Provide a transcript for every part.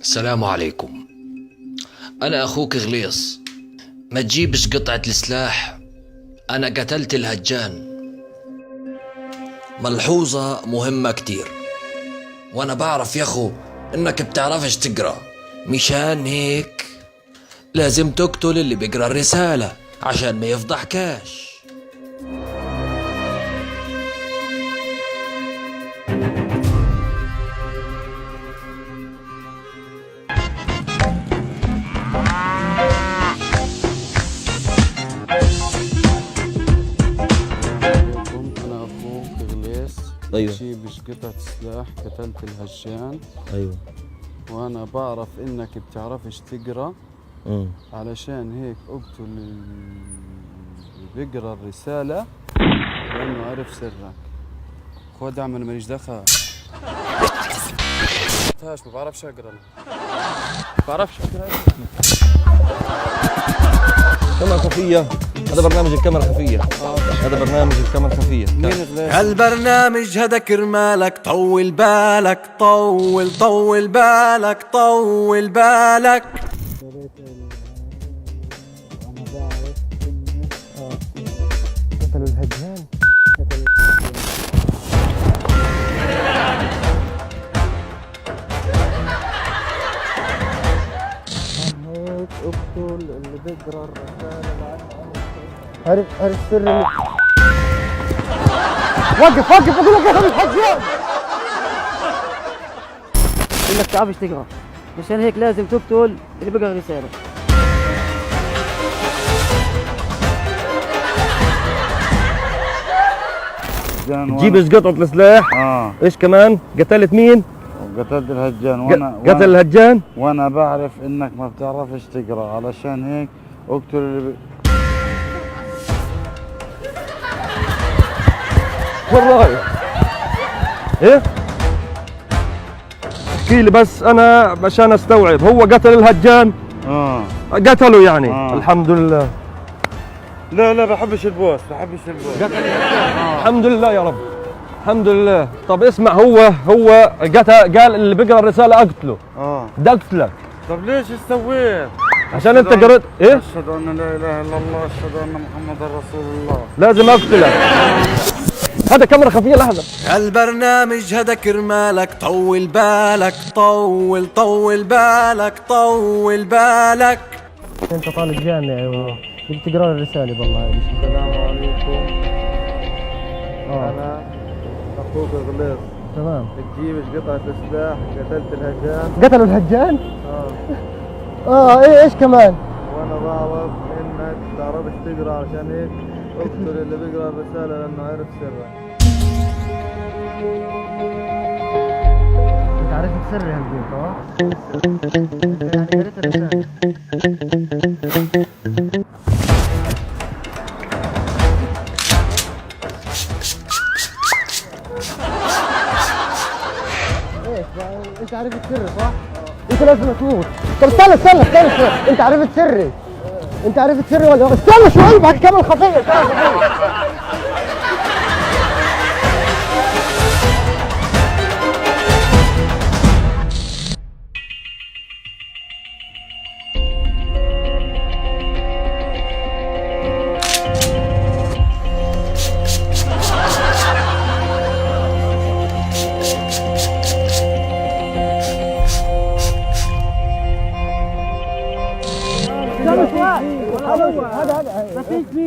السلام عليكم. أنا أخوك غليص. ما تجيبش قطعة السلاح، أنا قتلت الهجان. ملحوظة مهمة كتير، وأنا بعرف يا أخو إنك بتعرفش تقرأ، مشان هيك لازم تقتل اللي بيقرأ الرسالة عشان ما يفضحكاش. أنا أخوك غليص. أيوة. بجيبش قطعة سلاح، قتلت الهجان. ايوه. وأنا بعرف إنك بتعرفش تقرأ، علشان هيك أقتل اللي بيقرأ الرسالة لأنه عرف سرك. خد أعمل ماليش دخل. ما بعرفش أقرأ. كاميرا خفية، هذا برنامج الكاميرا خفية. هذا برنامج الكاميرا خفية. مين غليص؟ هالبرنامج هذا كرمالك، طول بالك، طول بالك، طول بالك. قتلوا الهجان. هيك اقتل اللي بيقرا الرسالة. عرف سر. وقف اقول لك يا اخي الحجاج انك تعرفش تقرا، مشان هيك لازم تقتل اللي بيقرا الرسالة. تجيبش قطعة السلاح. ايش كمان؟ قتلت مين؟ قتلت الهجان. قتل الهجان. وانا بعرف انك ما بتعرفش تقرا، علشان هيك اقتل اللي والله ايه؟ احكي لي بس انا عشان استوعب. هو قتل الهجان؟ قتله يعني. الحمد لله. لا بحبش البوس. قتل الهجان. الحمد لله يا رب، الحمد لله. طب اسمع، هو قتل، قال اللي بيقرا الرسالة اقتله. ده اقتلك. طب ليش سويت؟ عشان انت قرأت ايه؟ اشهد ان لا اله الا الله، اشهد ان محمدا رسول الله. لازم اقتلك. هذا كاميرا خفية. لحظة. هالبرنامج هذا كرمالك، طول بالك، طول بالك، طول بالك. انت طالب جامعي وبدك تقرا الرسالة. والله السلام عليكم. انا اخوك غليظ. تمام. تجيبش قطعة سلاح، قتلت الهجان. قتلوا الهجان؟ ايش كمان؟ وانا بعرف انك تعرفش تقرا، عشان هيك اقتل اللي بيقرا الرسالة لانه عرف سرك. انت عرفت سري هالبيت اه؟ يعني قريت الرسالة. ايش انت عرفت سري صح؟ انت لازم تموت. طب استنى شوي. انت عرفت سري ولا استنى شوي بعد كامل خفية.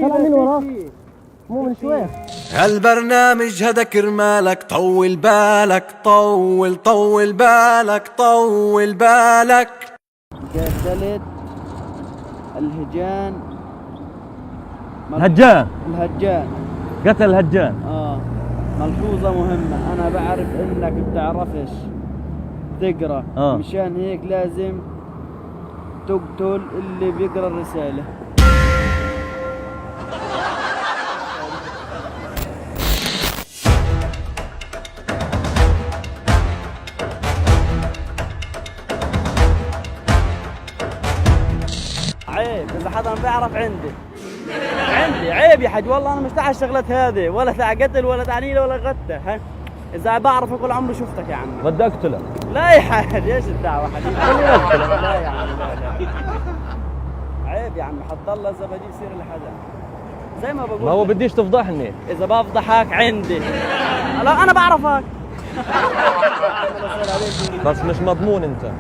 طلع من وراك مو من شوية. هالبرنامج هذا كرمالك، طول بالك، طول بالك، طول بالك. قتلت الهجان. الهجان قتل الهجان. ملحوظة مهمة، أنا بعرف إنك بتعرفش تقرأ، مشان هيك لازم تقتل اللي بيقرأ الرسالة. عيب إذا حدا ما بيعرف. عندي عيب يا حاج، والله أنا مش تاع الشغلات هذه، ولا تاع قتل ولا تاع نيلة ولا غتة. إذا بعرفك ولا عمري شفتك يا عم. بدي أقتلك. لا يا حبيبي ايش الدعوه حبيبي؟ لا يا عم لا. عيب يا عم حط الله اذا بجيب سيره لحدا زي ما بقول. ما هو بديش تفضحني. اذا بفضحك عندي. لا انا بعرفك. بس مش مضمون انت.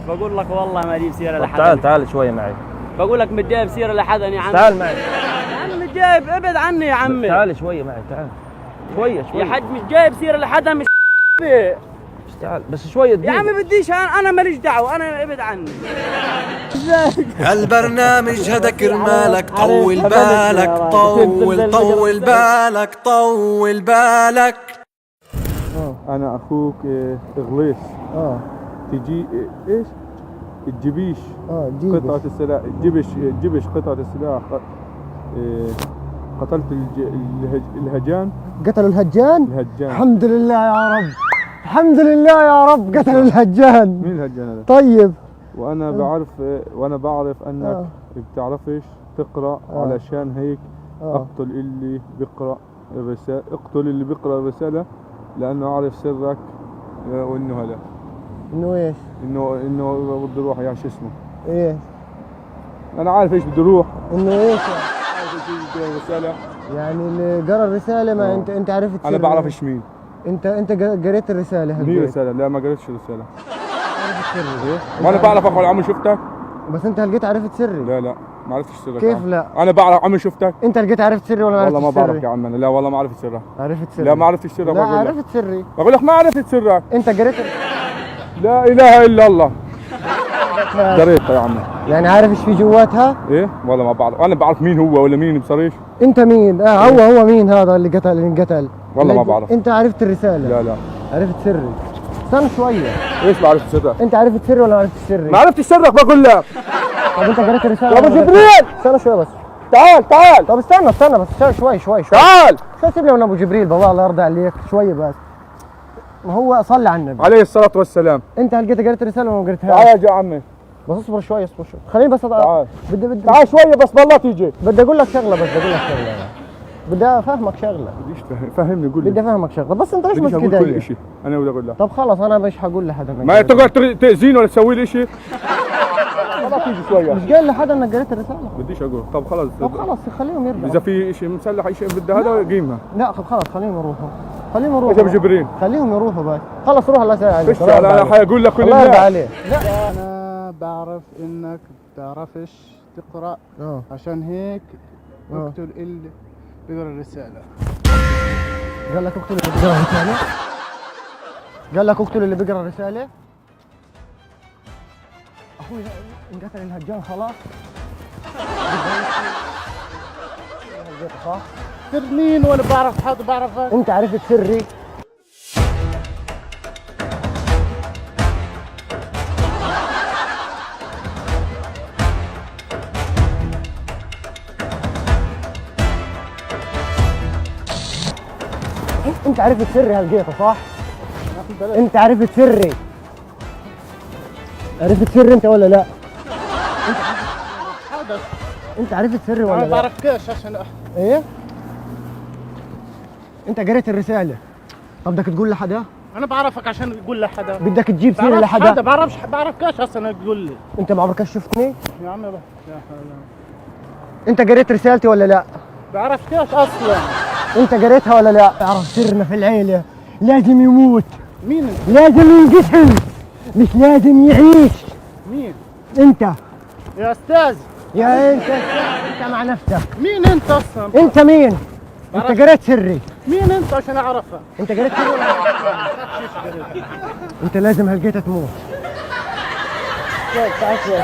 بقول لك والله ما اجيب سيره طب لحدا. تعال شوي معي. بقول لك مش جايب سيره لحدا يا عم. تعال معي. يا عم مش جايب ابعد عني يا عمي. تعال شوي معي تعال. شوية يا حاج مش جايب سيره لحدا مش تعال بس شوية يا عم بديش انا ماليش دعوه انا ابعد عني. هالبرنامج هذا كرمالك طول بالك طول طول بالك طول بالك. انا اخوك اغليص. تجي ايش؟ الجبيش. قطعة السلاح جبش قطعة السلاح. قتلت الهجان. قتلوا الهجان؟ الهجان. الحمد لله يا رب، الحمد لله يا رب قتلوا الهجان. مين الهجان هذا؟ طيب وانا بعرف انك بتعرفش تقرا علشان هيك اقتل اللي بيقرا الرسالة، اقتل اللي بيقرا الرسالة لانه اعرف سرك وانه هذا انه ايش؟ انه بده يروح يا شو اسمه؟ ايش؟ انا عارف ايش بده يروح. انه ايش؟ عارف ايش بده الرسالة. يعني اللي قرا الرسالة ما انت عرفت انا بعرفش مين. انت قريت الرسالة هل مين رسالة؟ لا ما قريتش الرسالة. عرفت سري. وانا بعرف اخو عمي شفتك. بس انت لقيت عرفت سري. لا ما عرفتش سرك. كيف لا؟ انا بعرف عمي شفتك. انت لقيت عرفت سري ولا ما عرفتش والله ما سري؟ بعرف يا عم انا. لا والله ما عرفت سرك. عرفت سري. لا ما عرفتش سرك. لا عرفت سري. بقول لك ما عرفت سرك. انت قريت لا اله الا الله. قريتها يا عمي. يعني عارف ايش في جواتها؟ ايه والله ما بعرف. انا بعرف مين هو ولا مين بصريش. انت مين؟ هو مين هذا اللي قتل؟ والله ما بعرف. انت عرفت الرسالة؟ لا عرفت سري. استنى شوية. ايش ما عرفت سرك؟ انت عرفت سري ولا ما عرفت سري؟ ما عرفتش سرك بقول لك. طب انت قريت الرسالة؟ يا ابو جبريل استنى شوية بس. تعال طب استنى بس شوي. تعال. شو سيب لي من ابو جبريل بابا الله يرضى عليك شوية بس. ما هو صلي على النبي عليه الصلاة والسلام. انت هل قريت الرسالة ولا ما قريتهاش؟ تعال يا عمي. بس اصبر شوي خليني بس تعال. بدي تعال شوية بس بالله تيجي. بدي اقول لك شغلة بدي افهمك شغلة. بديش فهمني قول لي. بدي افهمك شغلة بس انت ليش بديش ماسك اقول كل ايدي؟ شيء. انا بدي اقول لك. طب خلص انا مش حقول لحدا ما تقعد تأذيني ولا تسوي لي شيء. والله تيجي شوية. مش قايل لحدا انك قريت الرسالة. بديش اقول. طب خلص خليهم يرجعوا. اذا في شيء مسلح اي شيء بده هذا قيمها. لا خلص خليهم يروحوا. ايش ابو جبرين؟ خليهم يروحوا بس. خلص روح الله يسهل عليك. فيش انا حيقول لك كل الله يرضى عليك. انا بعرف انك بتعرفش تقرا عشان هيك اقتل اللي بيقرا الرسالة. قال لك اقتل اللي بيقرا الرسالة؟ قال لك اقتل اللي بيقرا الرسالة؟ اخوي انقتل الهجان خلاص؟ صح؟ سر مين وانا بعرف حد بعرفك؟ انت عرفت سري؟ انت عرفت سري هلقيته صح؟ انت عرفت سري. عرفت سري انت ولا لا؟ انت عرفت سري ولا لا؟ انا بعرفكش عشان ايه؟ انت قريت الرسالة. طب بدك تقول لحدا؟ انا بعرفك عشان تقول لحدا. بدك تجيب سيرة لحدا؟ بعرفكش اصلا تقول لي. انت ما عمرك شفتني؟ يا عمي انت قريت رسالتي ولا لا؟ بعرفكش اصلا. انت قريتها ولا لا؟ اعرف سرنا في العيلة لازم يموت. مين؟ لازم ينقتل مش لازم يعيش. مين؟ انت يا استاذ. يا انت مع نفسك. مين انت اصلا؟ انت مين؟ انت قريت سري. مين انت عشان اعرفها؟ انت قريت سري ولا انت لازم هلقيتها تموت. تعال شوي.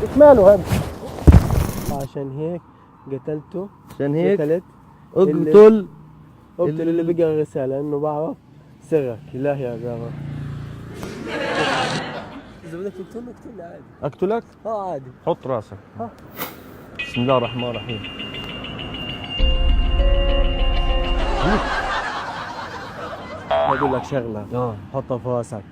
ايش ماله هذا؟ عشان هيك قتلته. عشان هيك قتلت اقتل اللي بقى الرسالة انه بعرف سرك. لا يا جماعة اذا بدك تقتلني اقتلني عادي. اقتلك؟ عادي. حط راسك. بسم الله الرحمن الرحيم. بقول لك شغلة حطها في راسك.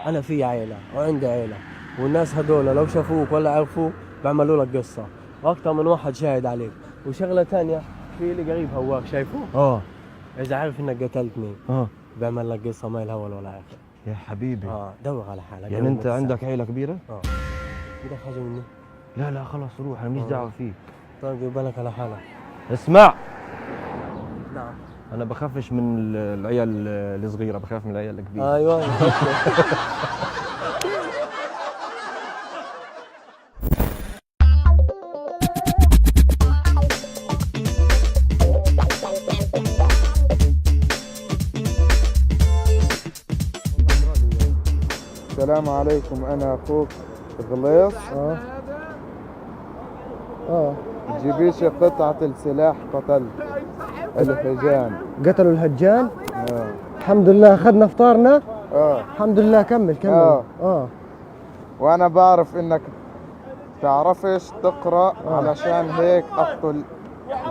انا في عيلة وعندي عيلة والناس هذول لو شافوك ولا عرفوك بيعملوا لك قصة واكثر من واحد شاهد عليك. وشغلة ثانية في لي قريب هواك شايفه؟ اذا عرف انك قتلتني بيعمل لك قصة ما لها أول ولا آخر. يا حبيبي. دوغ على حالك. يعني انت عندك عيلة كبيرة؟ بدك حاجة مني؟ لا خلص روح، انا ماليش دعوة فيك. طيب دير بالك على حالك. اسمع، نعم. انا بخافش من العيال الصغيرة، بخاف من العيال الكبيرة. ايوه. السلام عليكم، انا اخوك غليظ. تجيبيش قطعة السلاح قتلت الهجان. قتلوا الهجان؟ الحمد لله اخذنا فطارنا. الحمد لله. كمل. وانا بعرف انك تعرفش تقرأ، علشان هيك اقتل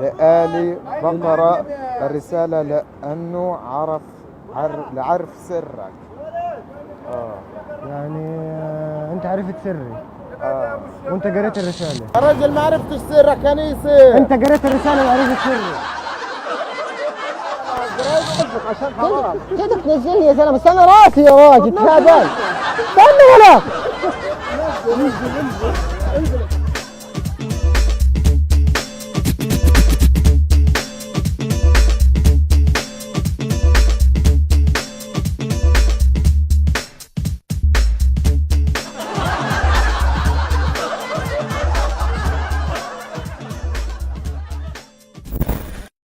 لآلي بقرأ الرسالة لأنه لعرف سرك. يعني انت عرفت سري. وانت قريت الرسالة. يا رجل ما عرفتش سرك كنيسة. انت قريت الرسالة وعرفت سري. عشان حرام. كيف تنزلني يا زلمة؟ استنى راسي يا راجل. تهدل. استنى ولا